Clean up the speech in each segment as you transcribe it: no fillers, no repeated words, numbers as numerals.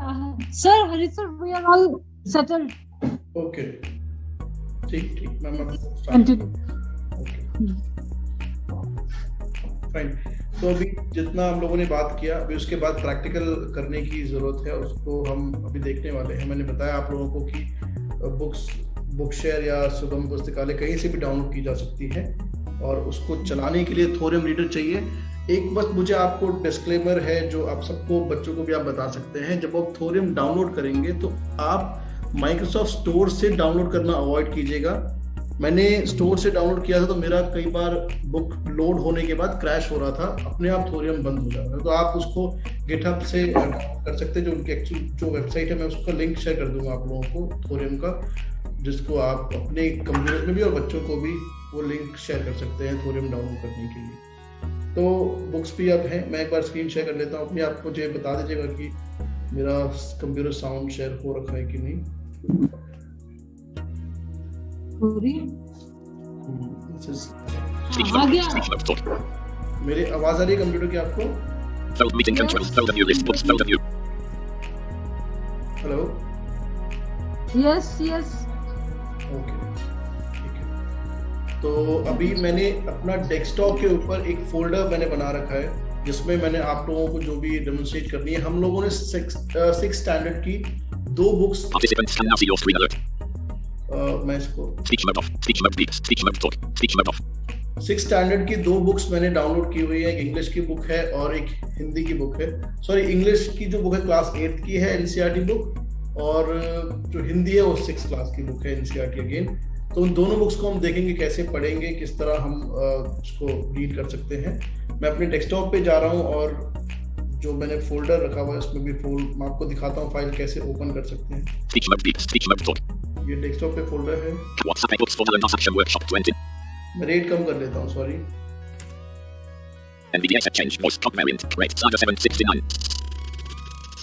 Sir, Harit sir, we are all settled. Okay, ठीक ma'am, Continue. Okay fine. तो अभी जितना हम लोगों ने बात किया, अभी उसके बाद प्रैक्टिकल करने की जरूरत है, उसको हम अभी देखने वाले हैं। मैंने बताया आप लोगों को कि बुक शेयर या सुगम पुस्तकालय कहीं से भी डाउनलोड की जा सकती है, और उसको चलाने के लिए थोरियम रीडर चाहिए। एक बस मुझे आपको डिस्क्लेमर है जो आप सबको, बच्चों को भी आप बता सकते हैं, जब आप थोरियम डाउनलोड करेंगे तो आप माइक्रोसॉफ्ट स्टोर से डाउनलोड करना अवॉइड कीजिएगा। मैंने स्टोर से डाउनलोड किया था तो मेरा कई बार बुक लोड होने के बाद क्रैश हो रहा था, अपने आप थोरियम बंद हो जा रहा था। तो आप उसको गिटहब से डाउनलोड कर सकते हैं, जो उनकी एक्चुअल जो वेबसाइट है, मैं उसका लिंक शेयर कर दूंगा आप लोगों को थोरियम का, जिसको आप अपने कंप्यूटर में भी और बच्चों को भी वो लिंक शेयर कर सकते हैं थोरियम डाउनलोड करने के लिए। तो बुक्स भी अब हैं, मैं एक बार स्क्रीन शेयर कर लेता हूँ अपनी, आप मुझे बता दीजिएगा कि मेरा कंप्यूटर साउंड शेयर हो रखा है कि नहीं। आ गया। मेरी आवाज आ रही है कंप्यूटर की आपको? हेलो, यस ओके, ठीक है। तो अभी मैंने अपना डेस्कटॉप के ऊपर एक फोल्डर मैंने बना रखा है, जिसमें मैंने आप लोगों को जो भी डेमोन्स्ट्रेट करनी है, हम लोगों ने 6 स्टैंडर्ड की 2 बुक्स, मैं इसको 6 स्टैंडर्ड की 2 बुक्स मैंने डाउनलोड की हुई है। एक इंग्लिश की बुक है और एक हिंदी की बुक है। सॉरी, इंग्लिश की जो बुक है क्लास 8 की है, एनसीईआरटी बुक, और जो हिंदी है वो 6 क्लास की बुक है, एनसीईआरटी अगेन। तो उन दोनों बुक्स को हम देखेंगे कैसे पढ़ेंगे, किस तरह हम उसको रीड कर सकते हैं। मैं अपने डेस्कटॉप पे जा रहा हूँ और जो मैंने फोल्डर रखा हुआ है उसमें भी मैं आपको दिखाता हूँ फाइल कैसे ओपन कर सकते हैं। ये डेस्कटॉप पे फोल्डर है। मैं रेट कम कर लेता हूँ, sorry. NVDA set change voice top variant rate 769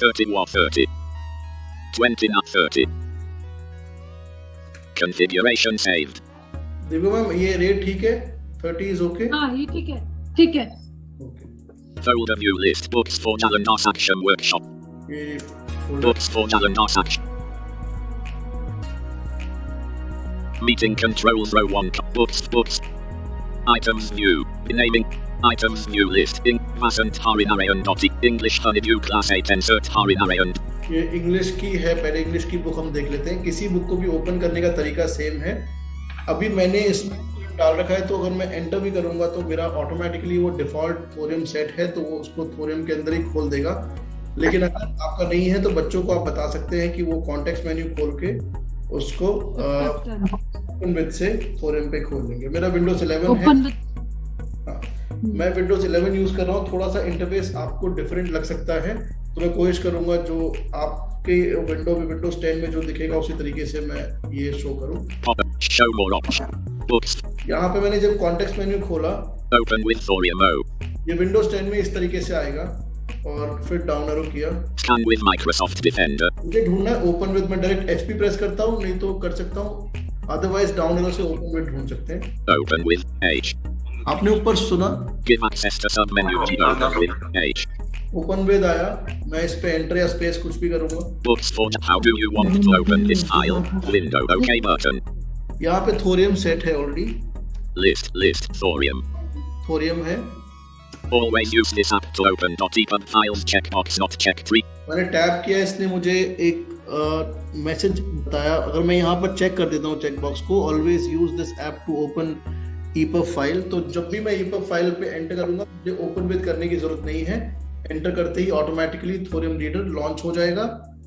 30 war 30 20 not 30 configuration saved। देखो मैम, ये रेट ठीक है, 30 is okay। हाँ, ये ठीक है, ठीक है। Okay। Folder view list books for Jalanos action workshop। ये folder Books for Jalanos action meeting controls row 1 books items view renaming items view list in Vasant Harinarayan. English Honeydew class 8 insert Harinarayan। ये English की है, पहले English की book हम देख लेते हैं। किसी बुक को भी ओपन करने का तरीका सेम है। अभी मैंने इसमें डाल रखा है, तो अगर मैं एंटर भी करूंगा तो मेरा ऑटोमेटिकली वो डिफॉल्ट थोरियम सेट है, तो वो उसको थोरियम के अंदर ही खोल देगा। लेकिन अगर आपका नहीं है तो बच्चों को आप बता सकते हैं कि वो कॉन्टेक्स्ट मेन्यू खोल के उसको ओपन विद से थोरियम पे खोल देंगे। मेरा विंडोज 11 है। मैं विंडोज 11 यूज कर रहा हूँ। थोड़ा सा इंटरफेस आपको डिफरेंट लग सकता है, तो मैं कोशिश करूंगा जो आपके विंडो में विंडोज 10 में जो दिखेगा उसी तरीके से मैं ये शो करूं। यहाँ पे मैंने जब कॉन्टेक्स्ट मेन्यू खोला, Open with Thorium O। ये विंडोज 10 में इस तरीके से आएगा, और फिर डाउन एरो किया। Scan with Microsoft Defender। मुझे ढूंढना है ओपन विद, मैं डायरेक्ट HP प्रेस करता हूँ, नहीं तो कर सकता हूँ, अदरवाइज डाउन एरो से ओपन विद ढूंढ सकते हैं। Open with H। आपने ऊपर सुना Give access to submenu G। Open with H। Open with आया, मैं इस पे एंटर या स्पेस कुछ भी करूंगा। Books for how do you want to open this file? Window OK button। यहाँ पे थोरियम सेट है ऑलरेडी। List Thorium। थोरियम है। Always use this app to open .epub files checkbox not checked। मैंने tap किया, इसने मुझे एक message बताया। अगर मैं यहाँ पर चेक कर देता हूँ चेकबॉक्स को, always use this app to open EPUB file, तो जब भी मैं ईपब फाइल पे एंटर करूंगा मुझे ओपन विद करने की जरूरत नहीं है। एंटर करते ही ऑटोमेटिकली थोरियम रीडर लॉन्च हो जाएगा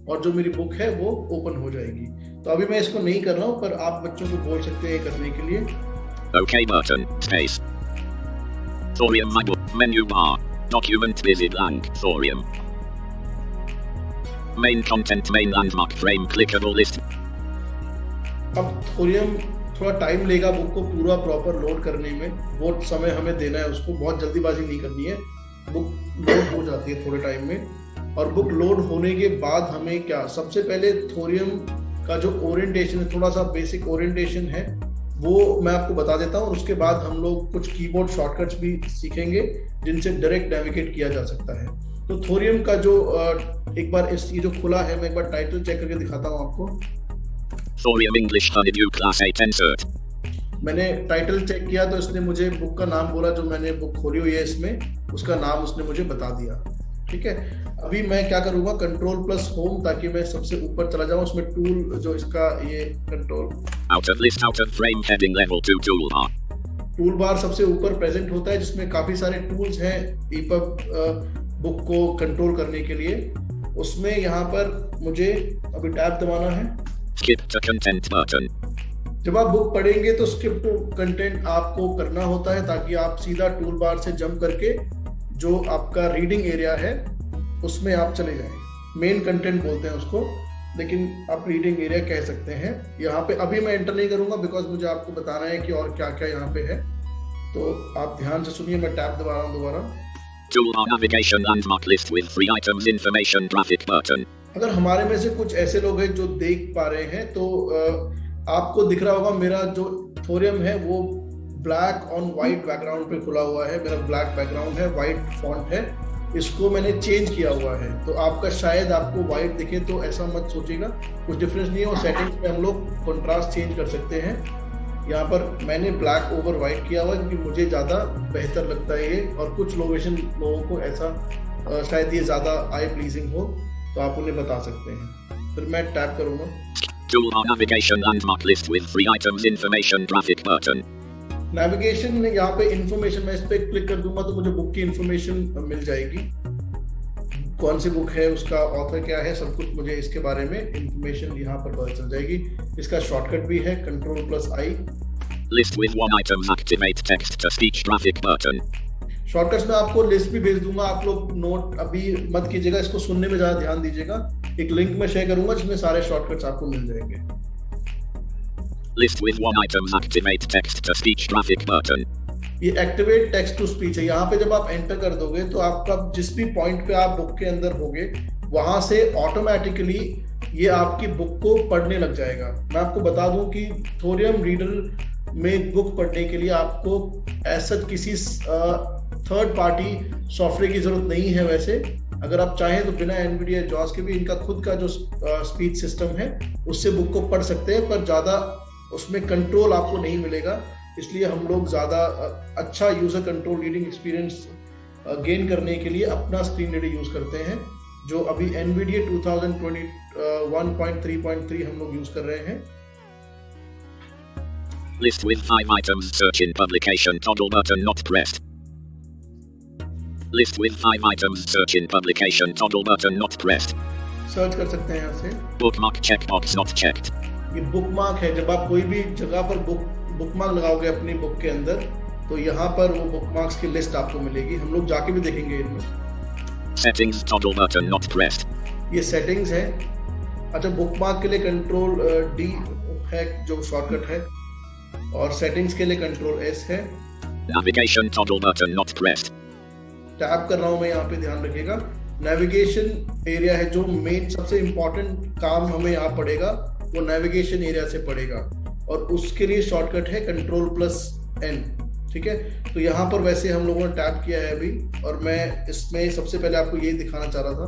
और जो मेरी बुक है वो ओपन हो जाएगी। तो अभी मैं इसको नहीं कर रहा हूँ, पर आप बच्चों को बोल सकते हैं करने के लिए। OK button space Thorium my book menu bar document visit blank Thorium main content main landmark frame clickable list। अब थोरियम थोड़ा टाइम लेगा बुक को पूरा प्रॉपर लोड करने में, वो समय हमें देना है उसको, बहुत जल्दीबाजी नहीं करनी है। बुक लोड हो जाती है थोड़े टाइम में, और बुक लोड होने के बाद हमें क्या, सबसे पहले थोरियम का जो ओरिएंटेशन है, थोड़ा सा बेसिक ओरिएंटेशन है, वो मैं आपको बता देता हूँ। और उसके बाद हम लोग कुछ कीबोर्ड शॉर्टकट्स भी सीखेंगे जिनसे डायरेक्ट नेविगेट किया जा सकता है। तो थोरियम का जो एक बार ये जो खुला है, मैं एक बार टाइटल चेक करके दिखाता हूँ आपको। Thorium English Honeydew Class 8 Insert. मैंने टाइटल चेक किया तो इसने मुझे बुक का नाम बोला, जो मैंने बुक खोली हुई है इसमें उसका नाम उसने मुझे बता दिया। ठीक है, अभी मैं क्या करूंगा, कंट्रोल प्लस होम, ताकि मैं सबसे ऊपर चला जाऊं। उसमें टूल जो इसका ये control Out of list, out of frame, heading level 2 toolbar. Tool bar सबसे ऊपर प्रेजेंट होता है, जिसमें काफी सारे टूल्स हैं EPUB बुक को कंट्रोल करने के लिए। उसमें यहाँ पर मुझे अभी टैब दबाना है। Skip to content button. जब आप बुक पढ़ेंगे तो स्किप टू कंटेंट आपको करना होता है, ताकि आप सीधा टूल बार से जंप करके जो आपका रीडिंग एरिया है उसमें आप चले जाएं। मेन कंटेंट बोलते हैं उसको, लेकिन आप रीडिंग एरिया कह सकते हैं। यहाँ पे अभी मैं एंटर नहीं करूंगा, बिकॉज मुझे आपको बताना है कि और क्या क्या यहाँ पे है। तो आप ध्यान से सुनिए, मैं टैब दबा रहा हूँ दोबारा। Toolbar navigation landmark list with 3 items information graphic button. अगर हमारे में से कुछ ऐसे लोग हैं जो देख पा रहे हैं तो आपको दिख रहा होगा मेरा जो थोरियम है वो ब्लैक ऑन वाइट बैकग्राउंड पे खुला हुआ है। मेरा ब्लैक बैकग्राउंड है, वाइट फॉन्ट है, इसको मैंने चेंज किया हुआ है। तो आपका शायद आपको वाइट दिखे, तो ऐसा मत सोचिएगा, कुछ डिफरेंस नहीं है। और सेटिंग्स पे हम लोग कंट्रास्ट चेंज कर सकते हैं। यहाँ पर मैंने ब्लैक ओवर वाइट किया हुआ है क्योंकि मुझे ज़्यादा बेहतर लगता है ये, और कुछ लोगों को ऐसा शायद ये ज़्यादा आई प्लीजिंग हो, तो आप उन्हें बता सकते हैं। फिर मैं टैप करूँगा। Toolbar navigation landmark list with 3 items information graphic button. Navigation में यहाँ पे इंफॉर्मेशन, मैं इस पे क्लिक कर दूंगा तो मुझे बुक की इंफॉर्मेशन मिल जाएगी। कौन सी बुक है, उसका ऑथर क्या है, सब कुछ मुझे इसके बारे में इंफॉर्मेशन यहाँ पर पता चल जाएगी। इसका शॉर्टकट भी है control plus I. List with 1 item activate text to speech graphic button. Shortcuts में आपको लिस्ट भी भेज दूंगा, आप लोग नोट अभी मत कीजिएगा, इसको सुनने में ज्यादा ध्यान दीजिएगा। एक लिंक में शेयर करूंगा जिसमें सारे शॉर्टकट्स आपको मिल जाएंगे। List with 1 item activate text to speech graphic button. ये एक्टिवेट टेक्स्ट टू स्पीच है। यहाँ पे जब आप एंटर कर दोगे तो आपका जिस भी पॉइंट पे आप बुक के अंदर होगे वहां से ऑटोमेटिकली ये आपकी बुक को पढ़ने लग जाएगा। मैं आपको बता दूं कि थोरियम रीडर में बुक पढ़ने के लिए आपको ऐसा किसी थर्ड पार्टी सॉफ्टवेयर की जरूरत नहीं है। वैसे अगर आप चाहें तो बिना एनवीडिया जॉस के भी इनका खुद का जो स्पीच सिस्टम है उससे बुक को पढ़ सकते हैं, पर ज़्यादा उसमें कंट्रोल आपको नहीं मिलेगा। इसलिए हम लोग ज़्यादा अच्छा user control reading experience gain करने के लिए अपना स्क्रीन रीडर यूज़ करते हैं, जो अभी एनवीडिया 2021.3.3 हम लोग यूज़ कर रहे हैं। List with 5 items search in publication toggle button not pressed. List with 5 items search in publication toggle button not pressed. Search कर सकते हैं यहाँ से। Bookmark checkbox not checked. ये बुकमार्क है। जब आप कोई भी जगह पर बुकमार्क लगाओगे अपनी बुक के अंदर तो यहाँ पर वो बुकमार्क्स की लिस्ट आपको मिलेगी। हम लोग जाके भी देखेंगे इनमें। Settings toggle button not pressed. ये सेटिंग्स है। अच्छा, बुकमार्क के लिए कंट्रोल डी है जो शॉर्टकट है, और सेटिंग्स के लिए कंट्रोल एस है। Navigation toggle button not pressed. Tap कर रहा हूँ मैं यहाँ पे, ध्यान रखिएगा। नेविगेशन एरिया है जो मेन सबसे इम्पोर्टेंट काम हमें यहाँ पड़ेगा, वो नेविगेशन एरिया से पड़ेगा, और उसके लिए शॉर्टकट है कंट्रोल प्लस एन। ठीक है, तो यहाँ पर वैसे हम लोगों ने टैप किया है अभी, और मैं इसमें सबसे पहले आपको यही दिखाना चाह रहा था।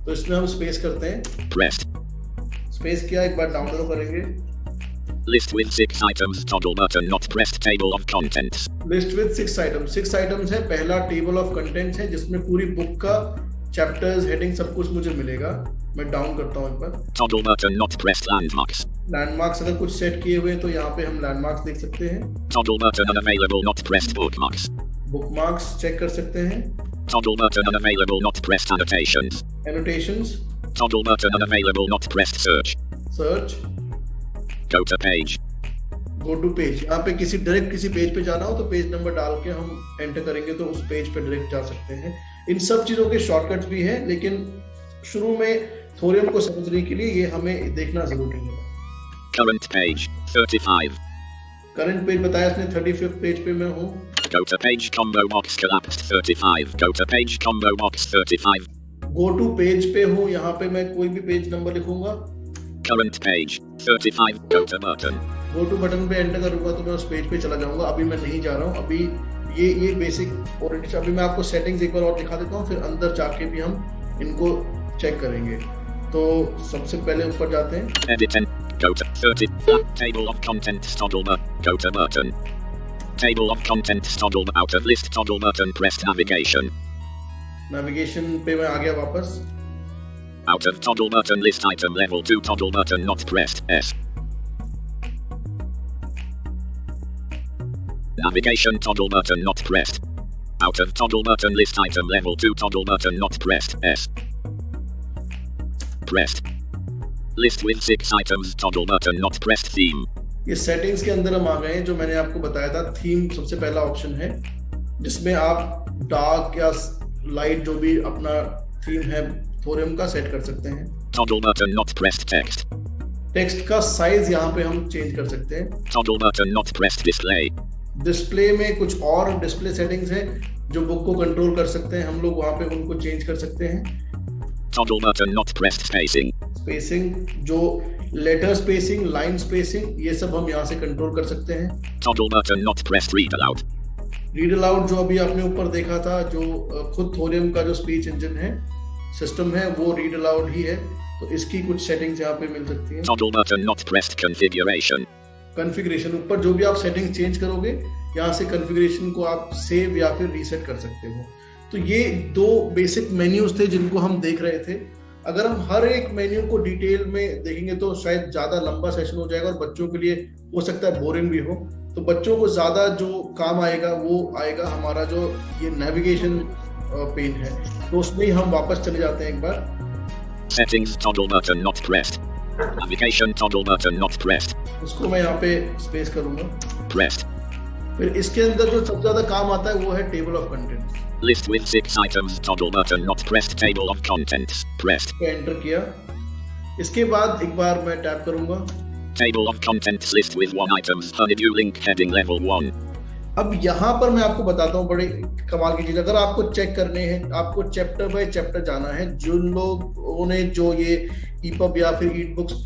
तो इसमें हम स्पेस करते हैं। Pressed. स्पेस किया, एक बार डाउनलोड करेंगे। List with 6 items toggle button not pressed table of contents. List with 6 items. 6 items है। पहला टेबल ऑफ कंटेंट्स है जिसमें पूरी बुक का चैप्टर्स, हेडिंग सब कुछ मुझे मिलेगा। मैं डाउन करता हूँ एक बार। Toggle button not pressed landmarks. Landmarks अगर कुछ सेट किए हुए हैं तो यहाँ पे हम लैंडमार्क्स देख सकते हैं। Toggle button unavailable not pressed bookmarks. Bookmarks check कर सकते हैं। Toggle button unavailable not pressed annotations. Annotations. Toggle button unavailable not pressed search. Search. Go to page. Go to page. यहाँ पे किसी पेज पे जाना हो तो पेज नंबर डाल के हम एंटर करेंगे तो उस पेज पे डायरेक्ट जा सकते हैं। इन सब चीजों के शॉर्टकट्स भी हैं, लेकिन शुरू में थोरियम को समझने के लिए ये हमें देखना जरूरी है। Current page 35. करंट पेज बताया इसने, 35th पेज पे मैं हूँ। Go to page combo box collapsed 35. Go to page combo box 35. Go to page पे हूँ, यहाँ पे मैं कोई भी पेज नंबर लिखूंगा। Current page 35. Go to button. Go to button पे एंटर करूंगा तो मैं उस पेज पे चला जाऊंगा। अभी मैं नहीं जा रहा हूँ। अभी ये बेसिक ऑलरेडी। अभी मैं आपको सेटिंग्स एक बार और दिखा देता हूँ, फिर अंदर जाके भी हम इनको चेक करेंगे। तो सबसे पहले ऊपर जाते हैं। Edit and go to 30. Table of contents toggle go to button. Table of contents toggle out of list toggle button press navigation. Navigation पे मैं आ गया वापस। Out of toggle button list item level 2 toggle button not pressed S. Navigation toggle button not pressed. Out of toggle button list item level 2 toggle button not pressed S. Pressed. List with 6 items toggle button not pressed theme. ये settings के अंदर हम आ गए हैं। जो मैंने आपको बताया था थीम सबसे पहला ऑप्शन है, जिसमें आप डार्क या लाइट जो भी अपना थीम है थोरियम का सेट कर सकते हैं। Toggle button not pressed text. Text का साइज यहाँ पे हम चेंज कर सकते हैं। Toggle button not pressed display. Display में कुछ और डिस्प्ले सेटिंग्स हैं जो बुक को कंट्रोल कर सकते हैं, हम लोग वहाँ पे उनको चेंज कर सकते हैं। Toggle button not pressed spacing. Spacing, जो लेटर स्पेसिंग, लाइन स्पेसिंग, ये सब हम यहाँ से कंट्रोल कर सकते हैं। Toggle button not pressed read aloud. Read aloud जो अभी आपने ऊपर देखा था, जो खुद थोरियम का जो स्पीच इंजन है, सिस्टम है, वो रीड अलाउड ही है। तो इसकी कुछ सेटिंग्स यहाँ पे मिल सकती हैं। Toggle button not pressed configuration. Configuration, ऊपर जो भी आप सेटिंग चेंज करोगे, यहाँ से कॉन्फ़िगरेशन को आप सेव या फिर रीसेट कर सकते हो। तो ये दो बेसिक मेन्यूज थे जिनको हम देख रहे थे। अगर हम हर एक मेन्यू को डिटेल में देखेंगे तो शायद ज्यादा लंबा सेशन हो जाएगा और बच्चों के लिए हो सकता है बोरिंग भी हो। तो बच्चों को ज्यादा जो काम आएगा वो आएगा हमारा जो ये नेविगेशन पेन है। तो उसमें हम वापस चले जाते हैं एक बार। Settings toggle button not pressed. Navigation toggle button not pressed. उसको मैं यहाँ पे स्पेस करूंगा। Pressed. फिर इसके अंदर जो सबसे ज्यादा काम आता है वो है table of contents. List with 6 items toggle button not pressed table of contents pressed. पे एंटर किया। इसके बाद एक बार मैं टैप करूंगा। Table of contents list with 1 items honeydew link heading level 1. अब यहाँ पर मैं आपको बताता हूँ बड़े कमाल की चीज। अगर आपको चेक करने हैं, आपको चैप्टर बाय चैप्टर जाना है, जिन लोगों ने जो ये ईपब या फिर ईट बुक्स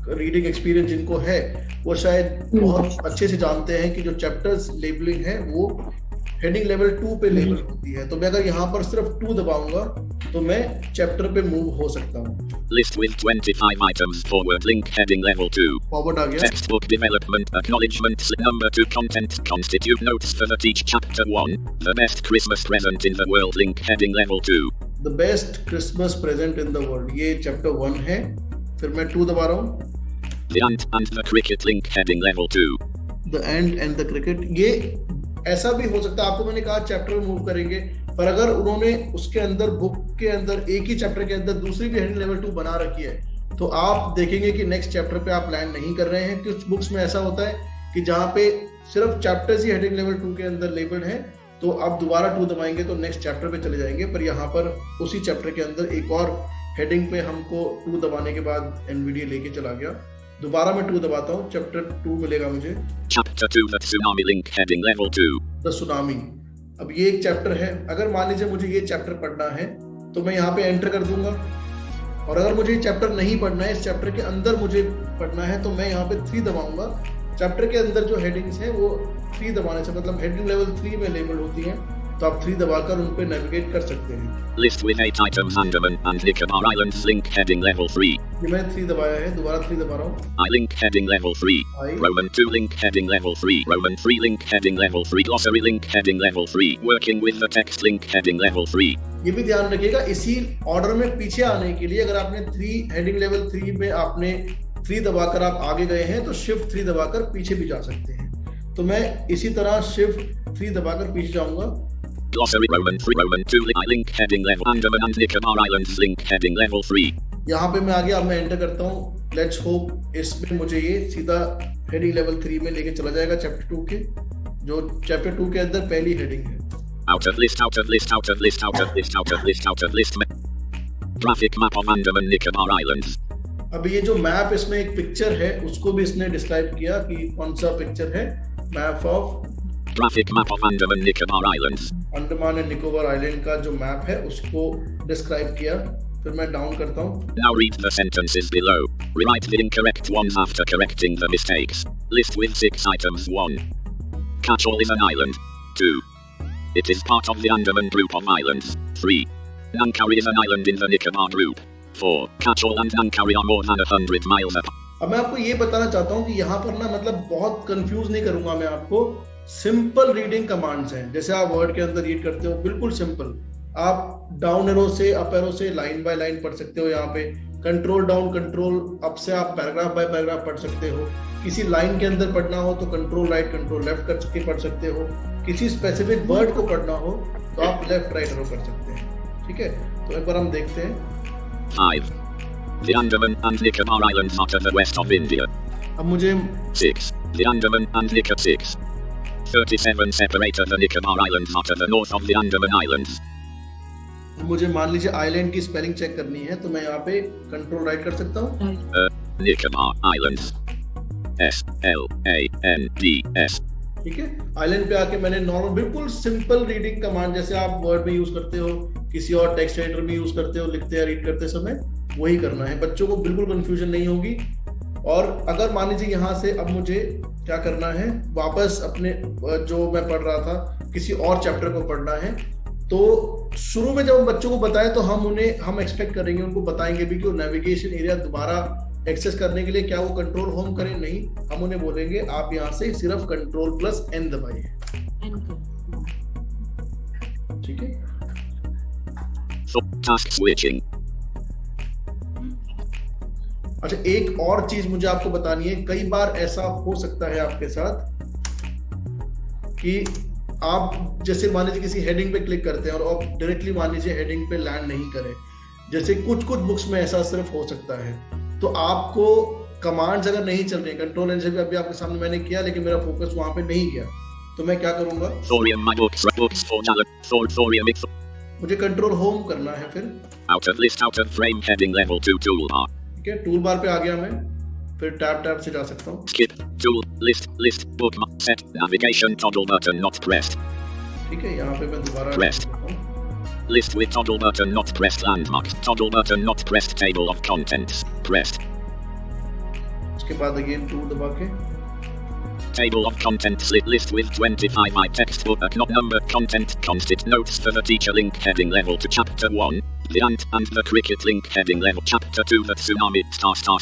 रीडिंग एक्सपीरियंस जिनको है, वो शायद बहुत अच्छे से जानते हैं कि जो चैप्टर्स लेबलिंग है वो हेडिंग लेवल 2 पे लेबल होती है। तो मैं अगर यहाँ पर सिर्फ 2 दबाऊंगा तो मैं चैप्टर पे मूव हो सकता हूँ। List with 25 items forward link heading level 2. Forward आ गया। Textbook development acknowledgements number 2 content constitute notes for the teach chapter 1. The best Christmas present in the world link heading level 2. The best Christmas present in the world, ये chapter 1 है। फिर मैं 2 दबा रहा हूँ। The ant and the cricket link heading level 2. The ant and the cricket, ये ऐसा भी हो सकता है। आपको मैंने कहा चैप्टर में मूव करेंगे, पर अगर उन्होंने उसके अंदर बुक के अंदर एक ही चैप्टर के अंदर दूसरी भी हेडिंग लेवल 2 बना रखी है, तो आप देखेंगे कि नेक्स्ट चैप्टर पे आप लैंड नहीं कर रहे हैं। कुछ बुक्स में ऐसा होता है कि जहाँ पे सिर्फ चैप्टर्स ही हेडिंग लेवल 2 के अंदर लेबल्ड है, तो आप दोबारा 2 दबाएंगे तो नेक्स्ट चैप्टर पे चले जाएंगे। पर यहाँ पर उसी चैप्टर के अंदर एक और हेडिंग पे हमको 2 दबाने के बाद एनवीडिया लेके चला गया। दोबारा मैं 2 दबाता हूँ, चैप्टर 2 मिलेगा मुझे। Chapter 2 the tsunami link heading level 2. The tsunami, अब ये एक चैप्टर है। अगर मान लीजिए मुझे ये चैप्टर पढ़ना है तो मैं यहाँ पे एंटर कर दूंगा, और अगर मुझे ये चैप्टर नहीं पढ़ना है, इस चैप्टर के अंदर मुझे पढ़ना है, तो मैं यहाँ पे 3 दबाऊंगा। चैप्टर के अंदर जो हेडिंग्स हैं वो 3 दबाने से, मतलब हेडिंग लेवल 3 में लेबल होती हैं, तो आप 3 दबाकर उन पे नेविगेट कर सकते हैं। List with 8 items Andaman and Nicobar Islands link heading level 3. ये मैंने 3 दबाया है, दोबारा 3 दबा रहा हूँ। I link heading level 3. I. Roman 2 link heading level 3. Roman 3 link heading level 3. Glossary link heading level 3. Working with the text link heading level 3. ये भी ध्यान रखिएगा, इसी ऑर्डर में पीछे आने के लिए अगर आपने 3 हेडिंग लेवल 3 में आपने 3 दबाकर आप आगे गए हैं तो शिफ्ट 3 दबाकर पीछे भी जा सकते हैं। तो मैं इसी तरह शिफ्ट 3 दबाकर पीछे जाऊंगा। Glossary Roman 3 Roman 2 link heading level Andaman and Nicobar Islands link heading level 3. यहाँ पे मैं आ गया। अब मैं एंटर करता हूँ। लेट्स होप इसमें मुझे ये सीधा हेडिंग लेवल 3 में लेके चला जाएगा, चैप्टर 2 के, जो चैप्टर 2 के अंदर पहली हेडिंग है। Out of list out of list out of list out of list out of list out of list graphic map of Andaman Nicobar Islands. अब ये जो मैप, इसमें एक पिक्चर है, उसको भी इसने डिस्क्राइब किया कि कौन सा पिक्चर है। Map of graphic map of Andaman Nicobar Islands. Andaman and Nicobar island का जो मैप है उसको डिस्क्राइब किया। फिर मैं डाउन करता हूँ। Now read the sentences below. Rewrite the incorrect ones after correcting the mistakes. List with 6 items. 1. Catchall is an island. 2. It is part of the Andaman group of islands. 3. Nankari is an island in the Nicobar group. 4. Catchall and Nankari are more than 100 miles apart. अब मैं आपको ये बताना चाहता हूँ कि यहाँ पर ना मतलब बहुत कंफ्यूज नहीं करूंगा मैं आपको। सिंपल रीडिंग कमांड्स हैं, जैसे आप वर्ड के अंदर रीड करते हो, बिल्कुल सिंपल। आप डाउन एरो से अप एरो से लाइन बाय लाइन पढ़ सकते हो। यहाँ पे कंट्रोल डाउन कंट्रोल अप से आप पैराग्राफ बाय पैराग्राफ पढ़ सकते हो। किसी लाइन के अंदर पढ़ना हो तो कंट्रोल राइट कंट्रोल लेफ्ट करके पढ़ सकते हो। किसी स्पेसिफिक वर्ड को पढ़ना हो तो आप लेफ्ट राइट एरो कर सकते हैं। ठीक है, तो एक बार हम देखते हैं। 5. The Andaman and Nicobar Islands are to the west of India. अब मुझे 6. The Andaman and Nicobar 6. 37 separate the Nicobar Islands are to the north of the Andaman Islands. मुझे मान लीजिए आइलैंड की स्पेलिंग चेक करनी है, तो मैं यहाँ पे कंट्रोल राइट कर सकता हूँ। Nicobar Islands. SLANDS. ठीक है, आइलैंड पे आके मैंने नॉर्मल बिल्कुल सिंपल रीडिंग कमांड जैसे आप वर्ड में यूज करते हो, किसी और टेक्स्ट एडिटर में यूज करते हो, लिखते या रीड करते समय वही करना है। बच्चों को बिल्कुल कंफ्यूजन नहीं होगी। और अगर मान लीजिए यहाँ से अब मुझे क्या करना है, वापस अपने जो मैं पढ़ रहा था किसी और चैप्टर को पढ़ना है, तो शुरू में जब हम बच्चों को बताएं तो हम एक्सपेक्ट करेंगे, उनको बताएंगे भी कि वो नेविगेशन एरिया दोबारा एक्सेस करने के लिए क्या वो कंट्रोल होम करें। नहीं, हम उन्हें बोलेंगे आप यहाँ से सिर्फ कंट्रोल प्लस एन दबाइए। ठीक है, Task switching. अच्छा एक और चीज मुझे आपको बतानी है। कई बार ऐसा हो सकता है आपके साथ कि आप जैसे मान लीजिए किसी हेडिंग पे क्लिक करते हैं और आप डायरेक्टली मान लीजिए हेडिंग पे लैंड नहीं करें, जैसे कुछ बुक्स में ऐसा सिर्फ हो सकता है। तो आपको कमांड्स अगर नहीं चल रही, कंट्रोल एन से भी अभी आपके सामने मैंने किया लेकिन मेरा फोकस वहां पे नहीं गया, तो मैं क्या करूंगा, Thorium my books for Thorium. मुझे कंट्रोल होम करना है। फिर Out of list out of frame heading level 2 toolbar. ठीक है, टूल बार पे आ गया मैं, फिर टैब से जा सकता हूँ। Skip tool list bookmark set navigation toggle button not pressed. ठीक है, यहाँ पे मैं दोबारा Pressed. List with toggle button not pressed landmark toggle button not pressed table of contents pressed. उसके बाद अगेन टूल दबा के Table of contents list with 25 I textbook not number content constant notes for the teacher link heading level to chapter 1 the ant and the cricket link heading level chapter 2 the tsunami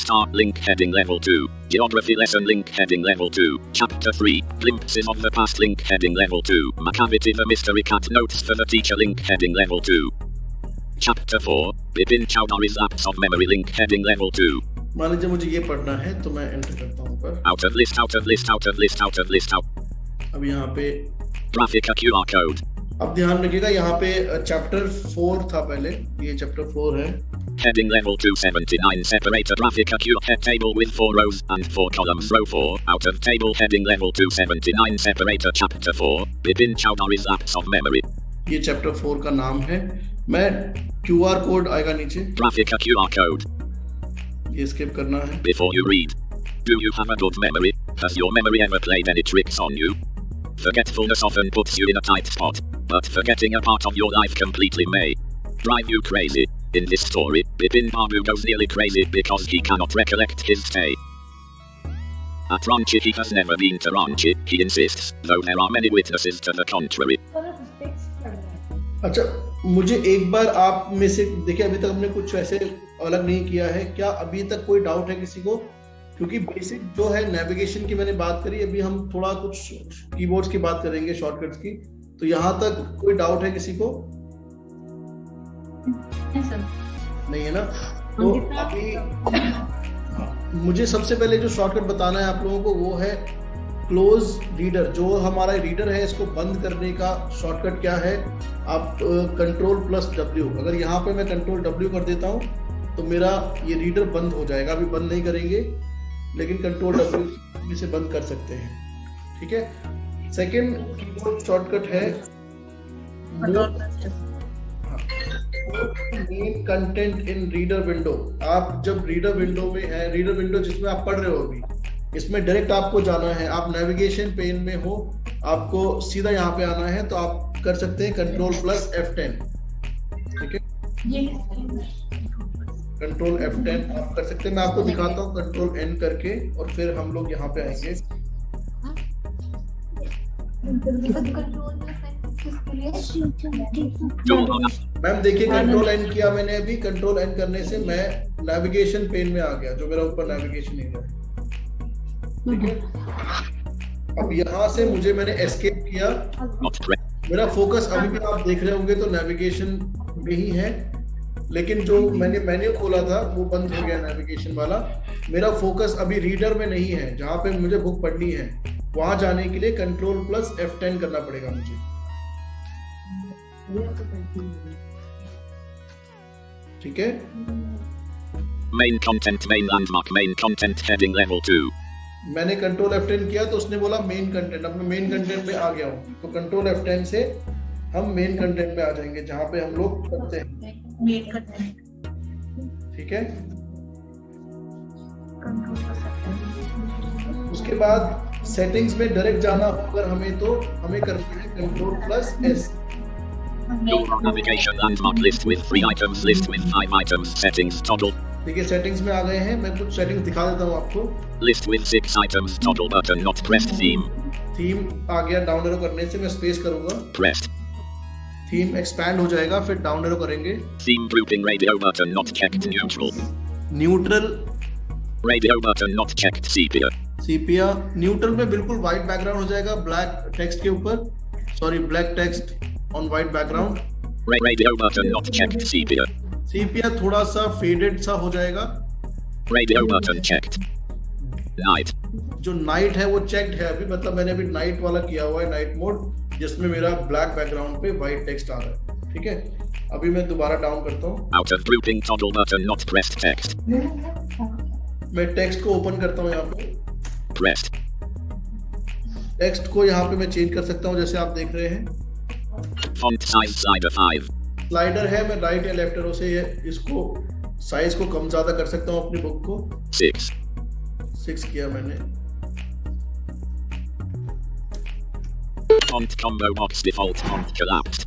star link heading level 2 geography lesson link heading level 2 chapter 3 glimpses of the past link heading level 2 Macavity the mystery cat notes for the teacher link heading level 2 chapter 4 Bipin Chowdhury's lapse of memory link heading level 2. मान लीजिए मुझे ये पढ़ना है तो मैं enter करता हूँ ऊपर। Out of list out of list out of list out of list out. अब यहाँ पे Graphica QR code. अब ध्यान रखिएगा यहाँ पे चैप्टर 4 था पहले, ये चैप्टर 4 है। Heading level 279 separate a Graphica QR head table with 4 rows and 4 columns row 4 out of table heading level 279 separate a chapter 4 Bipin Chowdhury's lapse of memory. ये चैप्टर 4 का नाम है। मैं QR कोड आएगा नीचे, Graphica QR code. ये skip करना है। Before you read, do you have a good memory? Has your memory ever played any tricks on you? Forgetfulness often puts you in a tight spot, but forgetting a part of your life completely may drive you crazy. In this story, Bipin Babu goes nearly crazy because he cannot recollect his stay at Ranchi. He has never been to Ranchi, he insists, though there are many witnesses to the contrary. अच्छा, मुझे एक बार आप में से देखिए, अभी तक हमने कुछ ऐसे अलग नहीं किया है। क्या अभी तक कोई डाउट है किसी को? क्योंकि बेसिक जो है नेविगेशन की मैंने बात करी, अभी हम थोड़ा कुछ कीबोर्ड्स की बात करेंगे, शॉर्टकट्स की। तो यहाँ तक कोई डाउट है किसी को? नहीं है ना? तो अभी मुझे सबसे पहले जो शॉर्टकट बताना है आप लोगों को वो है क्लोज रीडर। जो हमारा रीडर है इसको बंद करने का शॉर्टकट क्या है? आप कंट्रोल प्लस W, अगर यहाँ पे मैं कंट्रोल W कर देता हूँ तो मेरा ये रीडर बंद हो जाएगा। अभी बंद नहीं करेंगे लेकिन कंट्रोल W से बंद कर सकते हैं। ठीक है, सेकंड कीबोर्ड शॉर्टकट है main content in reader window. आप जब रीडर विंडो में है, रीडर विंडो जिसमें आप पढ़ रहे हो अभी, इसमें डायरेक्ट आपको जाना है। आप नेविगेशन पेन में हो, आपको सीधा यहाँ पे आना है तो आप कर सकते हैं कंट्रोल प्लस F10। ठीक है, कंट्रोल F10 आप कर सकते हैं। मैं आपको दिखाता हूँ कंट्रोल N करके, और फिर हम लोग यहाँ पे आएंगे। Tool bar. मैम देखिए कंट्रोल एन किया मैंने अभी, कंट्रोल एन करने से मैं नेविगेशन पेन में आ गया, जो मेरा ऊपर नेविगेशन एरिया है। ठीक है, अब यहाँ से मैंने एस्केप किया, Not press. मेरा फोकस अभी भी आप देख रहे होंगे तो नेविगेशन में ही है, लेकिन जो मैंने मेन्यू खोला था वो बंद हो गया नेविगेशन वाला। मेरा फोकस अभी रीडर में नहीं है, जहाँ पे मुझे बुक पढ़नी है वहां जाने के लिए कंट्रोल प्लस F10 करना पड़ेगा मुझे। ठीक है, Main content, main landmark, main content heading level 2. मैंने कंट्रोल F10 किया तो उसने बोला मेन कंटेंट। अब मैं मेन कंटेंट में आ गया हूँ, तो कंट्रोल F10 से हम मेन कंटेंट में आ जाएंगे जहाँ पे हम लोग पढ़ते हैं। ठीक है, उसके बाद सेटिंग्स में डायरेक्ट जाना हो अगर हमें, तो हमें करना है control plus S। Toolbar navigation landmark list with 3 items, list with 5 items, settings toggle. देखिए सेटिंग्स में आ गए हैं, मैं कुछ सेटिंग्स दिखा देता हूँ आपको। List with 6 items, toggle button not pressed, theme. Theme आ गया, डाउन एरो करने से मैं स्पेस करूंगा, Pressed. थीम एक्सपैंड हो जाएगा, फिर डाउन एरो करेंगे। Theme grouping radio button not checked, neutral. Neutral Radio button not checked, sepia. Sepia, neutral में बिल्कुल व्हाइट बैकग्राउंड हो जाएगा, ब्लैक टेक्स्ट के ऊपर, sorry black text on white background. Radio button not checked, sepia. सीपिया थोड़ा सा faded सा हो जाएगा। Radio button checked. Night. जो नाइट है वो चेक्ड है अभी, मतलब मैंने अभी नाइट वाला किया हुआ है, नाइट मोड, जिसमें मेरा ब्लैक बैकग्राउंड पे व्हाइट टेक्स्ट आ रहा है। ठीक है, अभी मैं दोबारा डाउन करता हूँ, Out of grouping toggle button not pressed, text. मैं टेक्स्ट को ओपन करता हूँ यहाँ पे। Pressed. टेक्स्ट को यहाँ पे मैं चेंज कर सकता हूँ, जैसे आप देख रहे हैं। Font size slider 5. स्लाइडर है, मैं राइट या लेफ्ट एरो से इसको साइज को कम ज्यादा कर सकता हूँ अपनी बुक को। 6. 6 किया मैंने। Font combo box default font collapsed.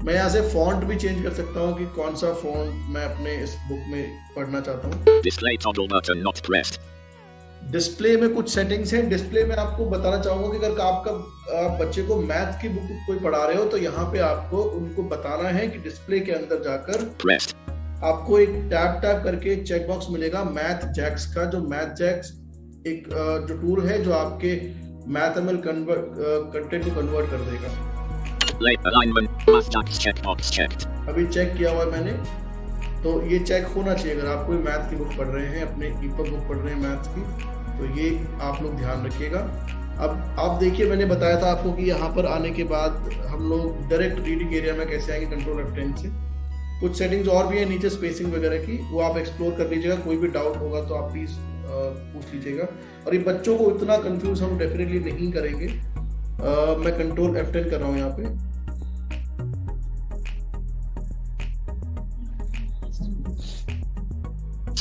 मैं यहाँ से फॉन्ट भी चेंज कर सकता हूँ कि कौन सा फॉन्ट मैं अपने इस बुक में पढ़ना चाहता हूँ। Display toggle button not pressed. Display में कुछ सेटिंग्स हैं। डिस्प्ले में आपको बताना चाहूंगा कि अगर आप बच्चे को मैथ की बुक कोई पढ़ा रहे हो तो यहाँ पे आपको उनको बताना है कि डिस्प्ले के अंदर जाकर Pressed. आपको एक टैप करके एक चेक बॉक्स मिलेगा मैथ जैक्स का। जो मैथ जैक्स एक जो टूल है जो आपके मैथमेटिकल कंटेंट को कन्वर्ट कर देगा। Late alignment math checkbox checked. अभी चेक किया हुआ है मैंने, तो ये चेक होना चाहिए। अगर आप कोई मैथ की बुक पढ़ रहे हैं, अपने ईपक बुक पढ़ रहे हैं मैथ की, तो ये आप लोग ध्यान रखिएगा। अब आप देखिए, मैंने बताया था आपको कि यहाँ पर आने के बाद हम लोग डायरेक्ट रीडिंग एरिया में कैसे आएंगे कंट्रोल F10 से। कुछ सेटिंग्स और भी है नीचे स्पेसिंग वगैरह की, वो आप एक्सप्लोर कर लीजिएगा। कोई भी डाउट होगा तो आप प्लीज पूछ लीजिएगा। और ये बच्चों को इतना कंफ्यूज हम डेफिनेटली नहीं करेंगे। मैं कंट्रोल F10 कर रहा हूँ यहाँ पे।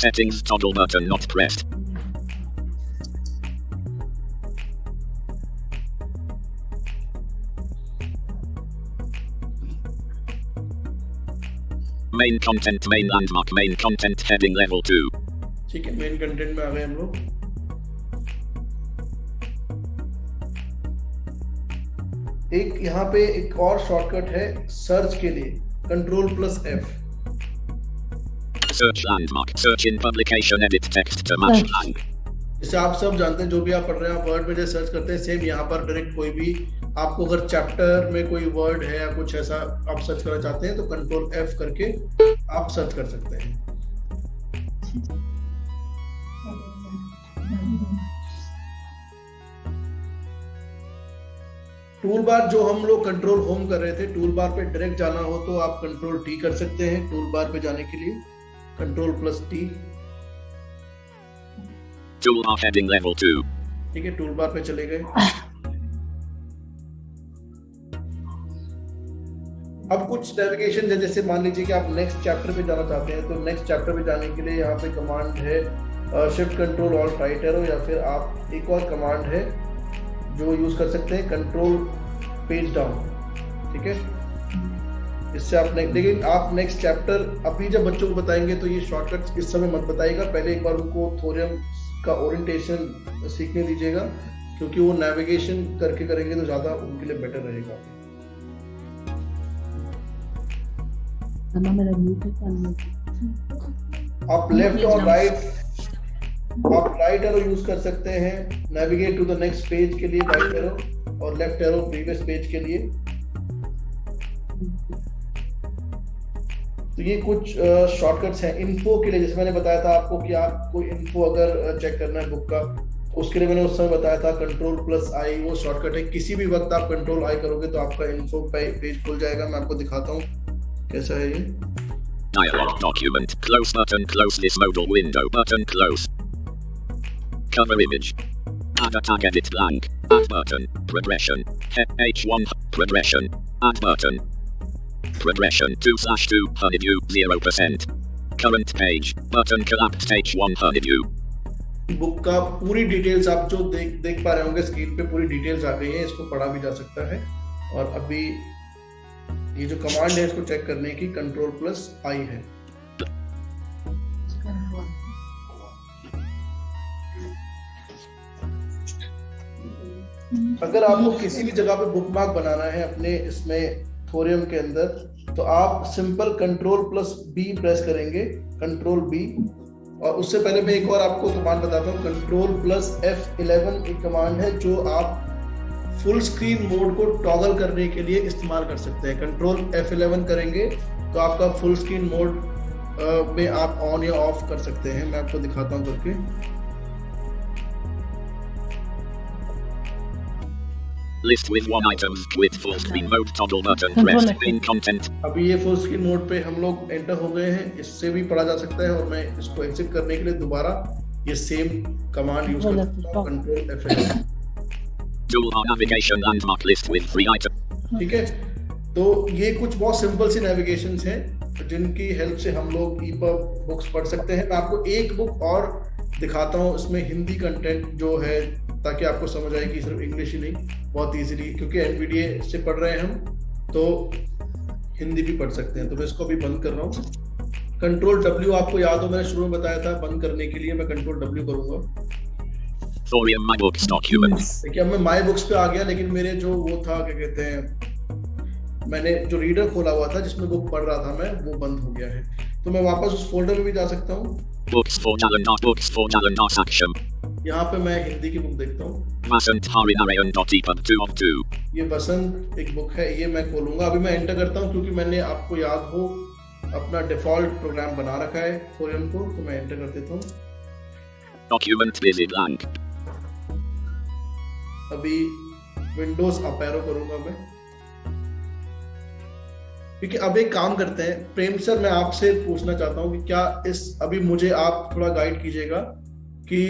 Settings toggle button not pressed. Main content, main landmark, main content heading level 2. ठीक है, मेन कंटेंट में आ गए हम लोग। एक यहाँ पे एक और शॉर्टकट है सर्च के लिए, control plus F। Search landmark, search in publication, edit text to match lang. जैसे आप सब जानते हैं, जो भी आप पढ़ रहे हैं, आप वर्ड में जैसे सर्च करते हैं, सेम यहाँ पर डायरेक्ट कोई भी आपको अगर चैप्टर में कोई वर्ड है या कुछ ऐसा आप सर्च करना चाहते हैं तो कंट्रोल F करके आप सर्च कर सकते हैं। टूल बार जो हम लोग कंट्रोल होम कर रहे थे, टूल बार पे डायरेक्ट जाना हो तो आप कंट्रोल T कर सकते हैं। टूल बार पे जाने के लिए control plus T। Toolbar heading level 2. ठीक है, टूल बार पे चले गए। अब कुछ नेविगेशन है, जैसे मान लीजिए कि आप नेक्स्ट चैप्टर पे जाना चाहते हैं, तो नेक्स्ट चैप्टर पे जाने के लिए यहाँ पे कमांड है shift control alt right arrow, या फिर आप एक और कमांड है जो यूज कर सकते हैं कंट्रोल पेज डाउन। ठीक है, इससे आप लेकिन आप नेक्स्ट चैप्टर अभी जब बच्चों को बताएंगे तो ये शॉर्टकट इस समय मत बताइएगा। पहले एक बार उनको थ्योरम का ओरिएंटेशन सीखने दीजिएगा, क्योंकि वो नेविगेशन करके करेंगे तो ज्यादा उनके लिए बेटर रहेगा। आप लेफ्ट और राइट एरो यूज कर सकते हैं navigate to the next page के लिए, राइट एरो, और लेफ्ट एरो प्रीवियस पेज के लिए। तो ये कुछ शॉर्टकट्स हैं इन्फो के लिए। जैसे मैंने बताया था आपको कि आपको इन्फो अगर चेक करना है बुक का, उसके लिए मैंने उस समय बताया था Ctrl+I वो शॉर्टकट है। किसी भी वक्त आप Ctrl+I करोगे तो आपका इन्फो पेज खुल जाएगा। मैं आपको दिखाता हूँ कैसा है ये। Dialog document. Close button. Close this modal window. Button close. Cover image. Add a tag edit blank. Add button. Progression. H1. Progression. Add button. Progression 2/2. Honeydew 0%. Current page. Button collapsed H1 Honeydew. Book का पूरी details आप जो देख पा रहे होंगे screen पे, पूरी डिटेल्स आ गई है। इसको पढ़ा भी जा सकता है। और अभी ये जो कमांड है इसको चेक करने की Ctrl+I है। अगर आपको किसी भी जगह पे बुकमार्क बनाना है अपने इसमें थोरियम के अंदर, तो आप सिंपल Ctrl+B प्रेस करेंगे, Ctrl+B। और उससे पहले मैं एक और आपको कमांड बताता हूँ, Ctrl+F11 एक कमांड है जो आप फुल स्क्रीन मोड को टॉगल करने के लिए इस्तेमाल कर सकते हैं। Ctrl+F11 करेंगे तो आपका फुल स्क्रीन मोड में आप ऑन या ऑफ कर सकते हैं। मैं आपको दिखाता हूँ करके। List with one items with full screen mode toggle button pressed. Main content. अभी ये फुल स्क्रीन मोड पे हम लोग एंटर हो गए हैं। इससे भी पढ़ा जा सकता है और मैं इसको एग्जिट करने के लिए दोबारा ये सेम कमांड यूज कर सकता हूँ, Ctrl+F11। Toolbar navigation landmark list with 3 items. ठीक है, तो ये कुछ बहुत सिंपल सी नेविगेशंस हैं जिनकी हेल्प से हम लोग EPUB बुक्स पढ़ सकते हैं। मैं आपको एक बुक और दिखाता हूँ, इसमें हिंदी कंटेंट जो है, ताकि आपको समझ आए कि सिर्फ इंग्लिश ही नहीं, बहुत इजीली, क्योंकि NVDA से पढ़ रहे हैं हम तो हिंदी भी पढ़ सकते हैं। तो मैं इसको अभी बंद कर रहा हूँ। Ctrl+W आपको याद हो मैंने शुरू में बताया था बंद करने के लिए, मैं Ctrl+W करूंगा। Thorium My Books document. देखिए अब मैं माई बुक्स पे आ गया, लेकिन मेरे जो वो था क्या कहते हैं, मैंने जो रीडर खोला हुआ था जिसमें बुक पढ़ रहा था मैं, वो बंद हो गया है। तो मैं वापस उस फोल्डर में भी जा सकता हूँ। Books for Jalan Action. यहाँ पे मैं हिंदी की बुक देखता हूँ। Vasant Harinarayan.EPUB 2 of 2. ये बसंत एक बुक है, ये मैं खोलूंगा। अभी मैं एंटर करता हूँ क्योंकि मैंने, आपको याद हो, अपना डिफॉल्ट प्रोग्राम बना रखा है थोरियम को, तो मैं एंटर कर देता हूँ। Document busy blank. अभी विंडोज अप एरो करूंगा मैं, क्योंकि अब एक काम करते हैं प्रेम सर, मैं आपसे पूछना चाहता हूँ कि क्या अभी मुझे आप थोड़ा गाइड कीजिएगा कि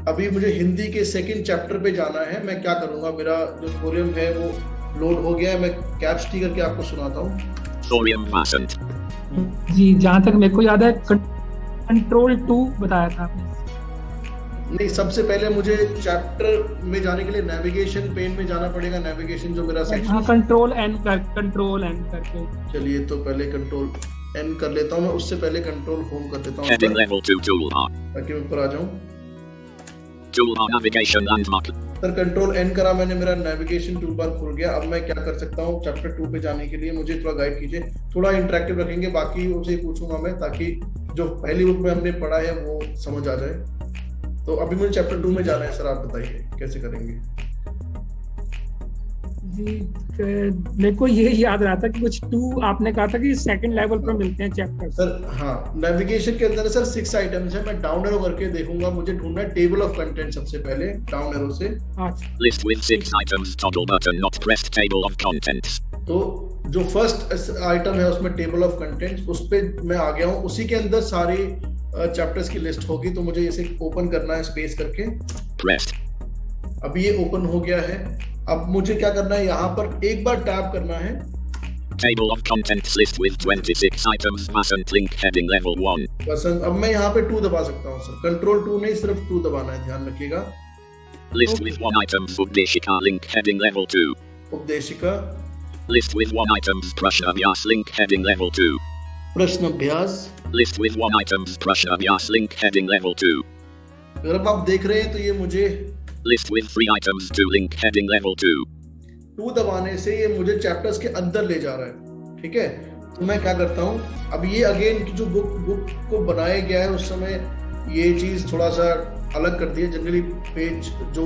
अभी मुझे हिंदी के सेकंड चैप्टर पे जाना है। मैं क्या करूंगा, मेरा जो थोरियम है वो लोड हो गया है। मैं कैप्स टी करके आपको सुनाता हूँ। Thorium Vasant. जी, जहाँ तक मेरे को याद है Ctrl+2 बताया था आपने। नहीं, सबसे पहले मुझे चैप्टर में जाने के लिए नेविगेशन पेन में जाना पड़ेगा। नेविगेशन जो मेरा सेक्शन, हाँ, Ctrl+N करके। चलिए तो पहले Ctrl+N कर लेता हूँ मैं, उससे पहले Ctrl होम कर देता हूँ Heading level 2 toolbar. ताकि मैं ऊपर आ जाऊँ। Toolbar navigation landmark. Sir Ctrl+N करा मैंने, मेरा नेविगेशन टूलबार खुल गया। अब मैं क्या कर सकता हूँ, चैप्टर 2 पे जाने के लिए मुझे थोड़ा गाइड कीजिए। थोड़ा इंटरेक्टिव रखेंगे, बाकी उनसे पूछूंगा मैं, ताकि जो पहली बुक में हमने पढ़ा है वो समझ आ जाए। तो अभी मुझे चैप्टर 2 में जाना है सर, आप बताइए कैसे करेंगे। जी, मेरे को ये याद रहा था कि कुछ 2 आपने कहा था कि सेकंड लेवल पर मिलते हैं चैप्टर। सर हाँ, नेविगेशन के अंदर सर 6 आइटम्स है। मैं डाउन एरो करके देखूंगा, मुझे ढूंढना है टेबल ऑफ कंटेंट सबसे पहले डाउन एरो से। List with 6 items toggle button not pressed table of contents. तो जो फर्स्ट आइटम है उसमें टेबल ऑफ कंटेंट्स, उस पे मैं आ गया हूँ। उसी के अंदर सारी चैप्टर्स की लिस्ट होगी, तो मुझे इसे ओपन करना है स्पेस करके। Pressed. अभी ये ओपन हो गया है। अब मुझे क्या करना है, यहाँ पर एक बार टैप करना है। Table of contents list with 26 items Vasant link heading level 1. बसंत, अब मैं यहाँ पे 2 दबा सकता हूँ सर। Ctrl+2 नहीं, सिर्फ 2 दबाना है, ध्यान रखिएगा। List with 1 items Udeshika link heading level 2. उपदेशिका। List with 1 items Prashna Vyas link heading level 2. प्रश्न अभ्यास। List with 1 items Prashna Vyas link heading level 2. अगर आप देख रहे हैं तो ये मुझे List with 3 items to link heading level 2. 2 दबाने से ये मुझे चैप्टर्स के अंदर ले जा रहा है। ठीक है, तो मैं क्या करता हूँ, अब ये अगेन जो बुक को बनाया गया है उस समय ये चीज थोड़ा सा अलग करती है। जनरली पेज जो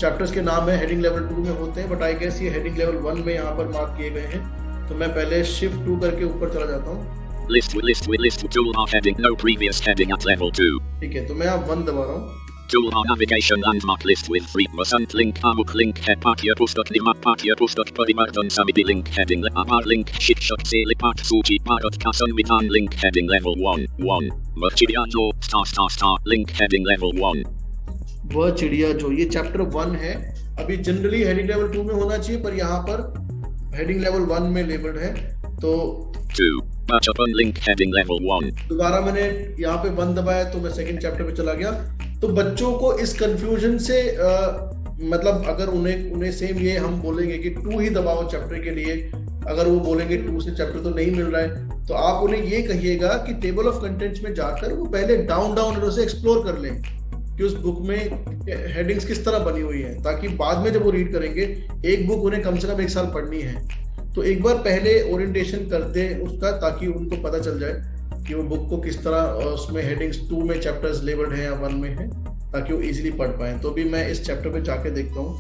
चैप्टर्स के नाम है हेडिंग लेवल 2 में होते हैं, बट आई गेस ये हेडिंग लेवल 1 में यहाँ पर मार्क किए गए हैं। तो मैं पहले शिफ्ट 2 करके ऊपर चला जाता हूँ। List toolbar heading, no previous heading at level 2. ठीक है, तो मैं यहाँ 1 दबा रहा हूँ। Toolbar navigation landmark list with 3% link amuk link head पाठ्य पुस्तक परिवर्तन समिति link heading आभार link शिक्षक से पाठ सूची भारत का संविधान link heading level 1 वह चिड़िया जो ** link heading level 1 वह चिड़िया जो, ये चैप्टर 1 है। अभी जनरली हेडिंग लेवल 2 में होना चाहिए, पर यहाँ पर हेडिंग लेवल 1 में लेबल्ड है। तो 2 बचपन लिंक हेडिंग लेवल 1 दोबारा मैंने यहाँ पे 1 दबाया तो मैं सेकंड चैप्टर पे चला गया। तो बच्चों को इस कंफ्यूजन से मतलब अगर उन्हें सेम ये हम बोलेंगे कि 2 ही दबाओ चैप्टर के लिए, अगर वो बोलेंगे 2 से चैप्टर तो नहीं मिल रहा है, तो आप उन्हें ये कहिएगा कि टेबल ऑफ कंटेंट्स में जाकर वो पहले डाउन एरो से एक्सप्लोर कर लें कि उस बुक में हेडिंग्स किस तरह बनी हुई है, ताकि बाद में जब वो रीड करेंगे, एक बुक उन्हें कम से कम 1 साल पढ़नी है, तो एक बार पहले ओरिएंटेशन कर दे उसका, ताकि उनको पता चल जाए कि वो बुक को किस तरह उसमें हेडिंग्स 2 में चैप्टर्स लेबल्ड हैं या 1 में है, ताकि वो इजीली पढ़ पाए। तो भी मैं इस चैप्टर पे जाके देखता हूँ,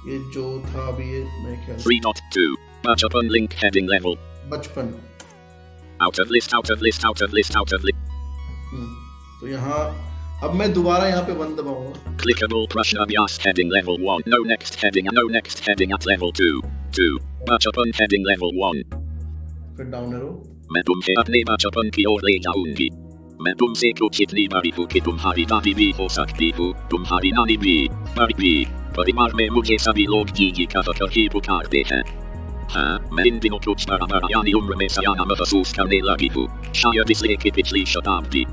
ये जो था अभी ये मैं क्या 3.2 बचपन लिंक हेडिंग लेवल बचपन out of list तो यहाँ अब मैं दोबारा यहाँ पे 1 दबाऊंगा। clickable प्रश्न अभ्यास heading level 1 no next heading at level 2 बचपन heading level 1 फिर डाउन एरो। मैं तुमसे अपने बचपन की ओर ले जाऊंगी, मैं तुमसे कुछ इतनी बड़ी हूँ कि तुम्हारी दादी भी हो सकती हूँ, तुम्हारी नानी भी, बड़ी भी, परिवार में मुझे सभी लोग जीजी का कर ही पुकारते हैं। हाँ, मैं इन दिनों कुछ बड़ा यानी उम्र में सयाना महसूस करने लगी हूँ, शायद इसलिए कि पिछली शताब्दी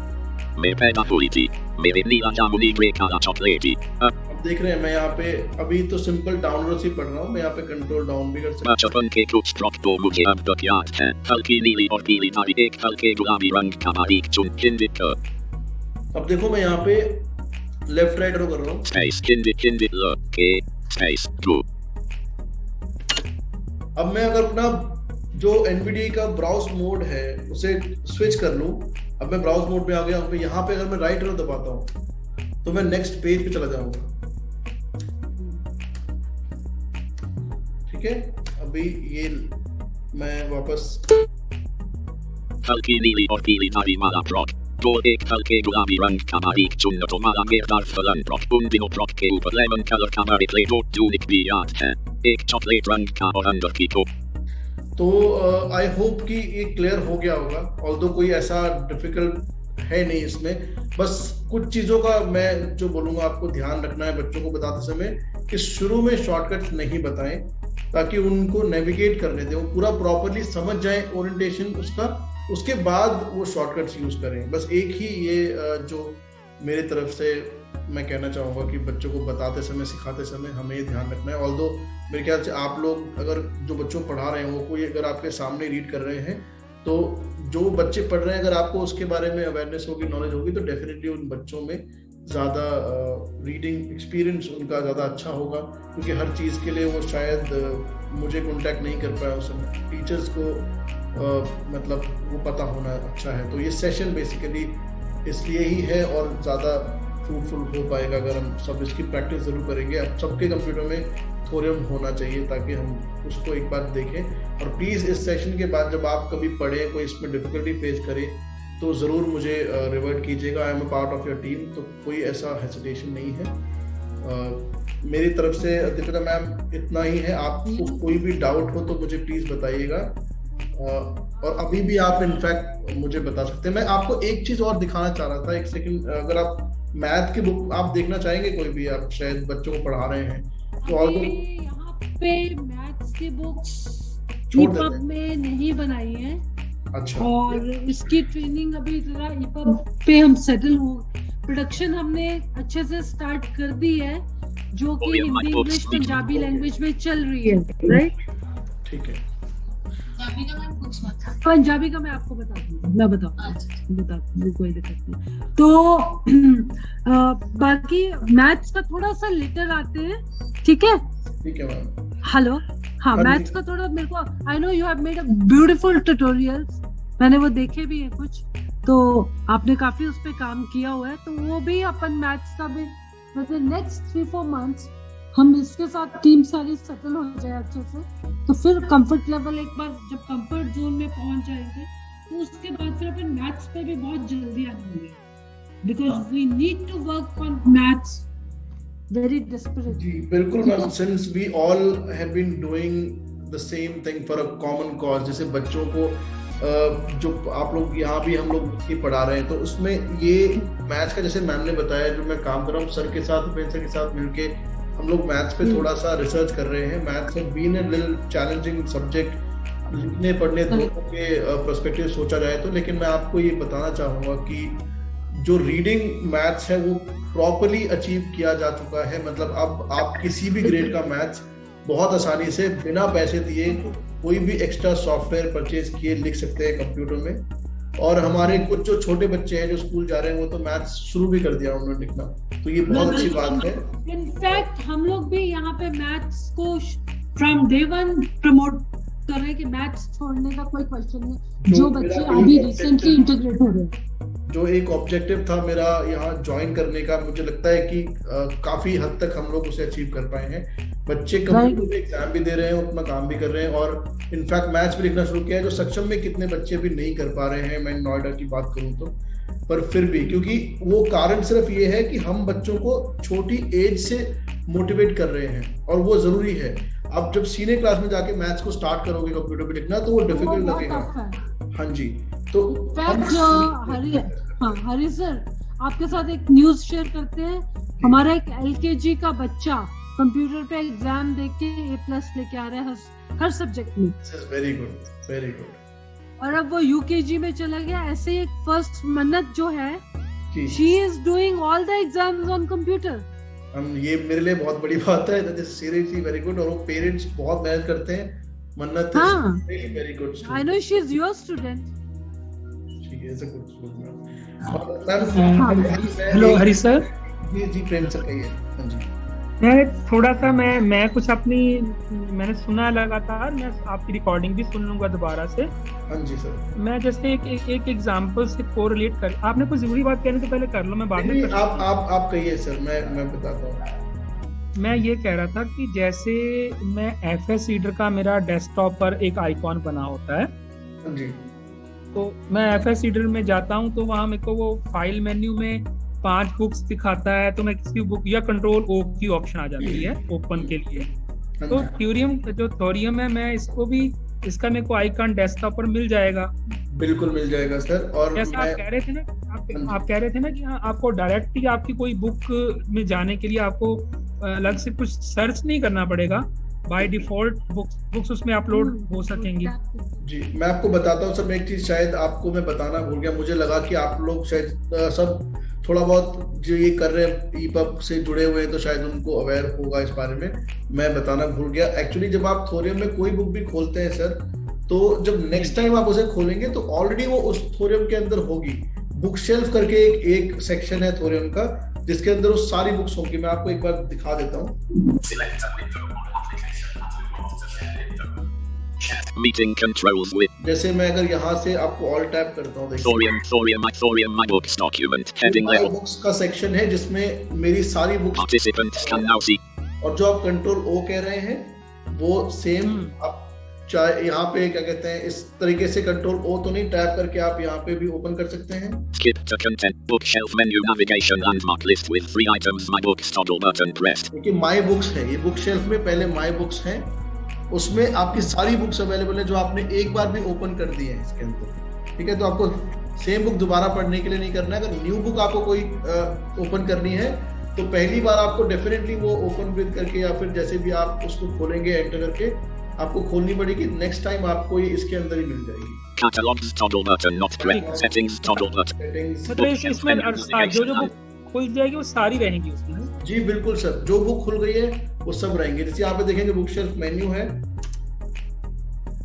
में पैदा हुई थी, मेरे नीला जामुनी ग्रे काला चॉकलेटी। अब देख रहे हैं मैं यहाँ पे अभी तो सिंपल डाउन एरो से पढ़ रहा हूँ, मैं यहाँ पे कंट्रोल डाउन भी कर सकता हूँ। बचपन के कुछ ड्रॉप तो मुझे अब तक याद है, हल्की नीली और पीली धारी, एक हल्के गुलाबी रंग का बारीक चुन हिंदिक। अब देखो मैं यहाँ पे लेफ्ट राइट एरो कर रहा हूँ। स्पेस हिंदिक ल के स्पेस टू। अब मैं अगर अपना जो NVDA का ब्राउज मोड है उसे स्विच कर लूं, अब मैं ब्राउज मोड में आ गया हूं, यहाँ पे अगर मैं राइट एरो दबाता हूं तो मैं नेक्स्ट पेज पे चला जाऊंगा। ठीक है, अभी ये मैं वापस हल्की नीली और पीली धारी माला प्रॉक, गोल एक हल्के गुलाबी रंग का बारीक चुन तो माला घेरदार फलन प्रॉक, उन दिनों प्रॉक के ऊपर लेमन कलर का बारीक प्ले दो ट्यूनिक भी याद है, एक चॉकलेट रंग का और अंदर की तो आई होप कि ये क्लियर हो गया होगा। ऑल्दो कोई ऐसा डिफिकल्ट है नहीं इसमें, बस कुछ चीजों का मैं जो बोलूंगा आपको ध्यान रखना है बच्चों को बताते समय कि शुरू में शॉर्टकट्स नहीं बताएं, ताकि उनको नेविगेट करने दें, वो पूरा प्रॉपर्ली समझ जाएं ओरिएंटेशन उसका, उसके बाद वो शॉर्टकट्स यूज करें। बस एक ही ये जो मेरी तरफ से मैं कहना चाहूँगा कि बच्चों को बताते समय सिखाते समय हमें ये ध्यान रखना है। ऑल्दो मेरे ख्याल से आप लोग अगर जो बच्चों को पढ़ा रहे हैं वो कोई अगर आपके सामने रीड कर रहे हैं, तो जो बच्चे पढ़ रहे हैं अगर आपको उसके बारे में अवेयरनेस होगी, नॉलेज होगी, तो डेफिनेटली उन बच्चों में ज़्यादा रीडिंग एक्सपीरियंस उनका ज़्यादा अच्छा होगा, क्योंकि हर चीज़ के लिए वो शायद मुझे कॉन्टैक्ट नहीं कर पाया उस समय, टीचर्स को मतलब वो पता होना अच्छा है। तो ये सेशन बेसिकली इसलिए ही है और ज़्यादा फ्रूटफुल हो पाएगा अगर हम सब इसकी प्रैक्टिस जरूर करेंगे। अब सबके कंप्यूटर में थोरियम होना चाहिए ताकि हम उसको एक बार देखें। और प्लीज़ इस सेशन के बाद जब आप कभी पढ़ें, कोई इसमें डिफिकल्टी फेस करें, तो ज़रूर मुझे रिवर्ट कीजिएगा। I am a part of your team, तो कोई ऐसा हेसिटेशन नहीं है। मेरी तरफ से दीपिका मैम इतना ही है। आपको कोई भी डाउट हो तो मुझे प्लीज़ बताइएगा, और अभी भी आप इनफैक्ट मुझे बता सकते हैं। मैं आपको एक चीज़ और दिखाना चाह रहा था, एक सेकंड। अगर आप मैथ की बुक आप देखना चाहेंगे, कोई भी आप शायद बच्चों को पढ़ा रहे हैं, तो यहाँ पे मैथ्स की बुक्स ईपब में नहीं बनाई है। अच्छा। और इसकी ट्रेनिंग अभी जरा ईपब पे हम सेटल हो, प्रोडक्शन हमने अच्छे से स्टार्ट कर दी है, जो कि हिंदी, इंग्लिश, पंजाबी लैंग्वेज में चल रही है, राइट? ठीक है। पंजाबी का मैं आपको बताती हूँ, मैं बताती हूँ, कोई दिक्कत नहीं। तो बाकी मैथ्स का थोड़ा सा लेटर आते हैं, ठीक है? ठीक है मैम। हेलो, हाँ हाँ मैथ्स जी। का थोड़ा मेरे को, I know you have made a beautiful tutorials, मैंने वो देखे भी है कुछ, तो आपने काफी उस पे काम किया हुआ है, तो वो भी अपन मैथ्स का भी मतलब नेक्स्ट 3-4 मंथ्स हम इसके साथ टीम सारी सेटल हो जाए अच्छे से, तो फिर कंफर्ट लेवल एक बार जब कंफर्ट जोन में पहुंच जाएंगे तो उसके बाद फिर अपन मैथ्स पे भी बहुत जल्दी आएंगे, because we need to work on maths very desperate. जी बिल्कुल ma'am, since we all have been doing the same thing for a common cause, जैसे बच्चों को जो आप लोग यहाँ भी हम लोग ही पढ़ा रहे हैं, तो उसमें ये मैथ्स का जैसे मैम ने बताया, जो मैं काम कर रहा हूँ सर के साथ, प्रोफेसर के साथ मिलके हम लोग मैथ्स पे थोड़ा सा रिसर्च कर रहे हैं। Maths have been a little challenging subject लिखने पढ़ने दोनों के पर्सपेक्टिव सोचा जाए तो, लेकिन मैं आपको ये बताना चाहूंगा कि जो रीडिंग मैथ्स है वो प्रॉपर्ली अचीव किया जा चुका है। मतलब अब आप किसी भी ग्रेड का मैथ्स बहुत आसानी से बिना पैसे दिए कोई भी एक्स्ट्रा सॉफ्टवेयर परचेज किए लिख सकते हैं कंप्यूटर में। और हमारे कुछ जो छोटे बच्चे हैं जो स्कूल जा रहे हैं वो तो मैथ्स शुरू भी कर दिया उन्होंने लिखना, तो ये बहुत अच्छी बात है। इनफैक्ट हम लोग भी यहाँ पे मैथ्स को फ्रॉम डे वन प्रमोट कर रहे हैं कि मैथ्स छोड़ने का कोई क्वेश्चन नहीं, जो बच्चे अभी रिसेंटली इंटीग्रेट हो रहे हैं। जो एक ऑब्जेक्टिव था मेरा यहाँ ज्वाइन करने का, मुझे लगता है कि काफी हद तक हम लोग उसे अचीव कर पाए हैं। बच्चे कंप्यूटर पे एग्जाम भी दे रहे हैं, अपना काम भी कर रहे हैं, और इनफैक्ट मैथ्स भी लिखना शुरू किया है, जो सक्षम में कितने बच्चे भी नहीं कर पा रहे हैं, मैं नोएडा की बात करूं तो। पर फिर भी, क्योंकि वो कारण सिर्फ ये है कि हम बच्चों को छोटी एज से मोटिवेट कर रहे हैं, और वो जरूरी है। अब जब सीनियर क्लास में जाके मैथ्स को स्टार्ट करोगे कंप्यूटर पे लिखना तो वो डिफिकल्ट लगेगा। हाँ जी, तो हरी सर आपके साथ एक न्यूज शेयर करते हैं। हमारा एक एलकेजी का बच्चा कंप्यूटर पे एग्जाम देख के A+ लेके आ रहा है हर सब्जेक्ट में। Very good, very good. और अब वो यूकेजी में चला गया। ऐसे एक फर्स्ट मन्नत जो है, she is doing all the exams on computer. ये मेरे लिए बहुत बड़ी बात है, that is seriously very good. और वो पेरेंट्स बहुत मेहनत करते हैं। Mannat is very good. I know she is your student. She is a good student. Hello Hari sir. जी प्रेम सर कहिए। हाँ जी, मैं थोड़ा सा मैं कुछ अपनी मैंने सुना लगातार, मैं आपकी रिकॉर्डिंग भी सुन लूंगा दोबारा से। हाँ जी सर। मैं जैसे एक एग्जांपल से कोरिलेट कर, आपने कोई जरूरी बात कहने से पहले कर लो, मैं बाद में आप कहिए सर, मैं बताता हूँ। मैं ये कह रहा था कि जैसे मैं FS रीडर का मेरा डेस्कटॉप पर एक आइकॉन बना होता है। हाँ जी। तो मैं FS रीडर में जाता हूँ तो वहाँ मेरे को वो फाइल मेन्यू में 5 बुक्स दिखाता है, तो मैं किसी बुक या कंट्रोल O की ऑप्शन आ जाती है ओपन के लिए। तो थ्योरियम है, मैं इसको भी, इसका मेरे को आइकॉन डेस्कटॉप पर मिल जाएगा। बिल्कुल मिल जाएगा सर। और जैसा आप कह रहे थे ना, आप कह रहे थे ना कि आपको डायरेक्टली आपकी कोई बुक में जाने के लिए आपको अलग से कुछ सर्च नहीं करना पड़ेगा, बाय डिफॉल्ट बुक्स उसमें अपलोड हो सकेंगी। जी मैं आपको बताता हूँ सर, मैं एक चीज शायद आपको मैं बताना भूल गया। मुझे लगा कि आप लोग शायद सब थोड़ा बहुत जो ये कर रहे हैं EPUB से जुड़े हुए हैं तो शायद उनको अवेयर होगा इस बारे में, मैं बताना भूल गया। एक्चुअली जब आप थोरियम में कोई बुक भी खोलते हैं सर, तो जब नेक्स्ट टाइम आप उसे खोलेंगे तो ऑलरेडी वो उस थोरियम के अंदर होगी। बुक शेल्फ करके एक सेक्शन है थोरियम का, जिसके अंदर वो सारी बुक्स होंगी। मैं आपको एक बार दिखा देता हूँ। Meeting controls with जैसे मैं अगर यहाँ से आपको ऑल टैप करता हूँ, Thorium My Books document heading level books का सेक्शन है जिसमें मेरी सारी books. participants can now see और जो आप कंट्रोल O कह रहे हैं वो सेम आप चाहे यहाँ पे क्या कहते हैं, इस तरीके से कंट्रोल O तो नहीं, टैप करके आप यहाँ पे भी ओपन कर सकते हैं। skip to content bookshelf menu navigation landmark list with 3 items My Books toggle button pressed। क्योंकि माई बुक्स है, ये बुक शेल्फ में पहले माई बुक्स हैं, उसमें आपकी सारी बुक्स अवेलेबल है जो आपने एक बार भी ओपन कर दी है इसके अंदर। ठीक है, तो आपको सेम बुक दोबारा पढ़ने के लिए नहीं करना है। अगर न्यू बुक आपको कोई ओपन करनी है तो पहली बार आपको डेफिनेटली वो ओपन विद करके या फिर जैसे भी आप उसको खोलेंगे एंटर करके आपको खोलनी पड़ेगी। नेक्स्ट टाइम आपको ये इसके अंदर ही मिल जाएगी। Catalogs toggle button not pressed। Settings toggle button। मतलब इसमें जो बुक खुल जाएगी वो सारी रहेंगी उसमें। जी बिल्कुल सर, जो बुक खुल गई है वो सब रहेंगे। जैसे यहाँ पे देखेंगे बुक शेल्फ मेन्यू है,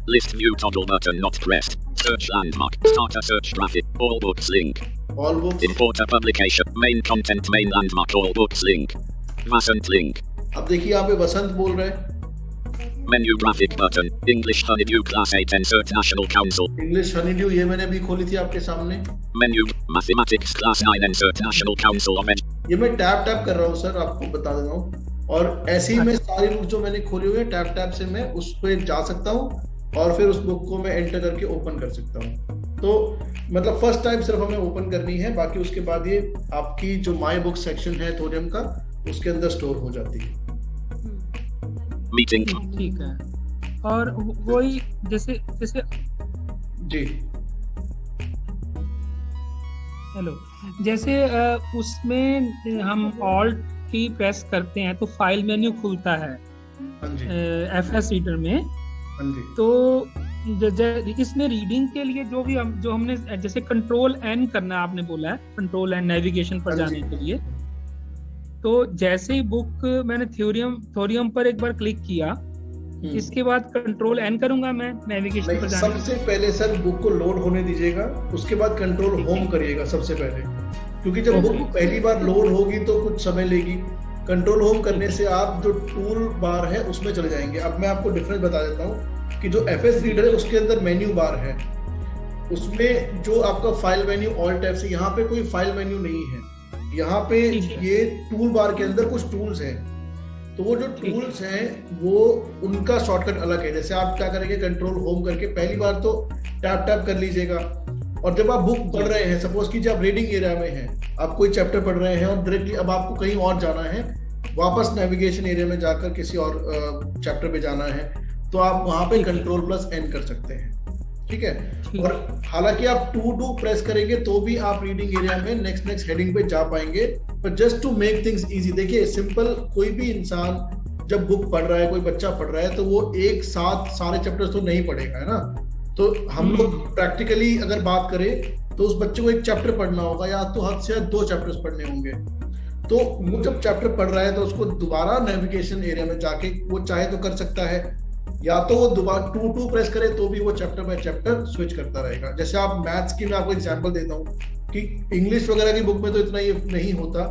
list view toggle button not pressed। search landmark start a search graphic all books link all books import a publication main content main landmark all books link Vasant link। अब देखिए यहाँ पे वसंत बोल रहे हैं, Menu graphic button. English Honeydew Class 8 Insert National Council. English honeydew ये मैंने अभी खोली थी आपके सामने। Menu Mathematics Class 9 Insert National Council of ये मैं टैप कर रहा हूँ सर, आपको बता दे रहा हूँ। और ऐसे ही मैं सारी बुक जो मैंने खोली हुई है टैप से मैं उस पे जा सकता हूँ और फिर उस बुक को मैं एंटर करके ओपन कर सकता हूँ। तो मतलब फर्स्ट टाइम सिर्फ हमें ओपन करनी है, बाकी उसके बाद ये आपकी जो माई बुक सेक्शन है थोरियम का उसके अंदर स्टोर हो जाती है। मीटिंग ठीक है। और वही जैसे जी हेलो, जैसे उसमें हम ऑल्ट की प्रेस करते हैं तो फाइल मेन्यू खुलता है हाँ जी एफएस रीडर में। हाँ जी। तो इसमें रीडिंग के लिए जो हमने जैसे कंट्रोल एन करना आपने बोला है, कंट्रोल एन नेविगेशन पर जाने के लिए। तो जैसे ही बुक मैंने थोरियम पर एक बार क्लिक किया, इसके बाद कंट्रोल एन करूंगा मैं नेविगेशन पर जाने। सबसे पहले सर बुक को लोड होने दीजिएगा, उसके बाद कंट्रोल होम करिएगा सबसे पहले, क्योंकि जब बुक पहली बार लोड होगी तो कुछ समय लेगी। कंट्रोल होम करने से आप जो टूल बार है उसमें चले जाएंगे। अब मैं आपको डिफरेंस बता देता हूँ कि जो एफएस रीडर है उसके अंदर मेन्यू बार है, उसमें जो आपका फाइल मेन्यू ऑल टैब से, यहाँ पे कोई फाइल मेन्यू नहीं है। यहाँ पे ये टूल बार के अंदर कुछ टूल्स हैं, तो वो जो टूल्स हैं वो उनका शॉर्टकट अलग है। जैसे आप क्या करेंगे, कंट्रोल होम करके पहली बार तो टैप कर लीजिएगा, और जब आप बुक पढ़ रहे हैं, सपोज कीजिए आप रीडिंग एरिया में हैं, आप कोई चैप्टर पढ़ रहे हैं और डायरेक्टली अब आपको कहीं और जाना है, वापस नेविगेशन एरिया में जाकर किसी और चैप्टर पे जाना है, तो आप वहां पे कंट्रोल+N कर सकते हैं। ठीक है। और हालांकि आप 2 प्रेस करेंगे तो भी आप रीडिंग एरिया में नेक्स्ट हेडिंग पे जा पाएंगे, पर just to make things easy. देखिए सिंपल, कोई भी इंसान जब बुक पढ़ रहा है, कोई बच्चा पढ़ रहा है, तो वो एक साथ सारे चैप्टर्स तो नहीं पढ़ेगा, है ना। तो हम लोग प्रैक्टिकली अगर बात करें तो उस बच्चे को एक चैप्टर पढ़ना होगा, या तो हद से 2 चैप्टर्स पढ़ने होंगे। तो वो जब चैप्टर पढ़ रहा है तो उसको दोबारा नेविगेशन एरिया में जाके वो चाहे तो कर सकता है, या तो वो दोबारा 2 प्रेस करे तो भी वो चैप्टर बाय चैप्टर स्विच करता रहेगा। जैसे आप मैथ्स की, मैं आपको एग्जांपल देता हूँ कि इंग्लिश वगैरह की बुक में तो इतना ये नहीं होता,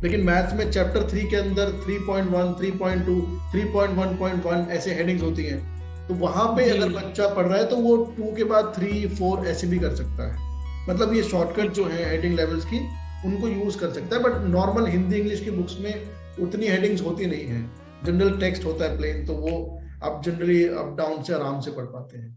लेकिन मैथ्स में चैप्टर 3 के अंदर 3.1, 3.2, 3.1.1 ऐसे हेडिंग्स होती हैं। तो वहां पे अगर बच्चा पढ़ रहा है तो वो 2 के बाद 3, 4 ऐसे भी कर सकता है। मतलब ये शॉर्टकट जो है हेडिंग लेवल्स की, उनको यूज कर सकता है। बट नॉर्मल हिंदी इंग्लिश की बुक्स में उतनी हेडिंग्स होती नहीं है, जनरल टेक्स्ट होता है प्लेन, तो वो आप जनरली अप डाउन से आराम से पढ़ पाते हैं।